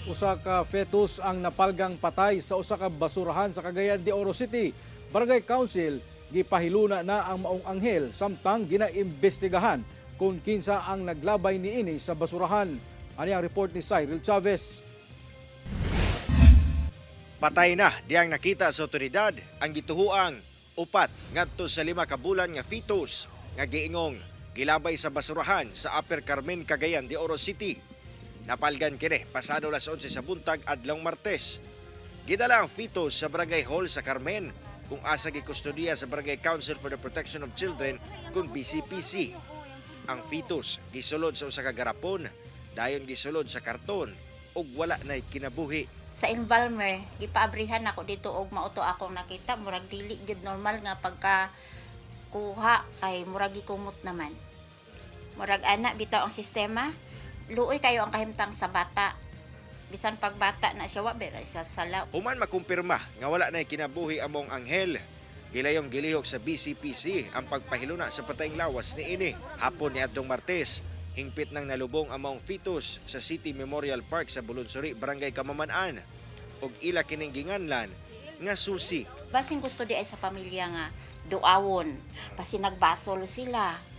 Usa ka fetus ang napalgang patay sa usa ka basurahan sa Cagayan de Oro City. Barangay Council gipahiluna na ang maong anghel samtang ginaimbestigahan kung kinsa ang naglabay niini sa basurahan. Ani ang report ni Cyril Chavez. Patay na diyang nakita sa otoridad ang gituhuang upat ngadto sa 5 ka bulan nga fetus nga giingong gilabay sa basurahan sa Upper Carmen, Cagayan de Oro City. Napalgan kini pasado las 11 sa buntag adlong Martes. Gidala ang fetus sa Barangay Hall sa Carmen kung asa gikustodiya sa Barangay Council for the Protection of Children kung BCPC. Ang fetus gisulod sa usa ka garapon, dayon gisulod sa karton ug wala nay kinabuhi. Sa embalmer, gipaabrihan ako dito og mauto akong nakita murag dili gyud normal nga pagka kuha kay murag gikumot naman. Murag ana bitaw ang sistema. Luoy kayo ang kahimtang sa bata. Bisan pagbata na siya, wabi sa salaw. Human makumpirma nga wala na kinabuhi among anghel. Gilayong gilihok sa BCPC ang pagpahiluna sa patayng lawas ni ini. Hapon ni adtong Martes, hingpit nang nalubong among fetus sa City Memorial Park sa Bulunsuri, Barangay Kamaman-an. Og ila kining ginganlan nga susi. Basin gusto di ay sa pamilya nga duawon. Basi nagbasol sila.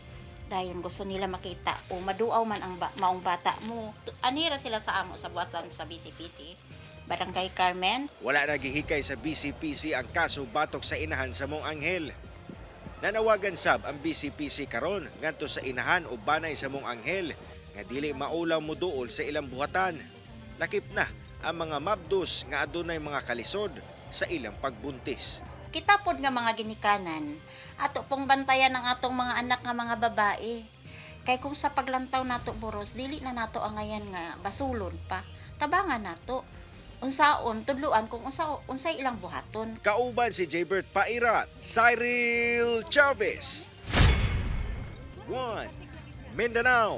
Dayon gusto nila makita o maduaw man ang maong bata mo. Anira sila sa amo sa buhatan sa BCPC, Barangay Carmen. Wala na gihikay sa BCPC ang kaso batok sa inahan sa mong anghel. Nanawagan sab ang BCPC karon ngadto sa inahan o banay sa mong anghel nga dili maulaw mo duol sa ilang buhatan. Lakip na ang mga mabdos nga adunay mga kalisod sa ilang pagbuntis. Kita pod nga mga ginikanan, ato pong bantayan ang atong mga anak nga mga babae. Kay kung sa paglantaw nato boros, dili na nato ang ngayan nga basulon pa. Tabangan nato. Unsaon tudluan kung unsay ilang buhaton. Kauban si Jaybert Pairat, Cyril Chavez. 1 Mindanao.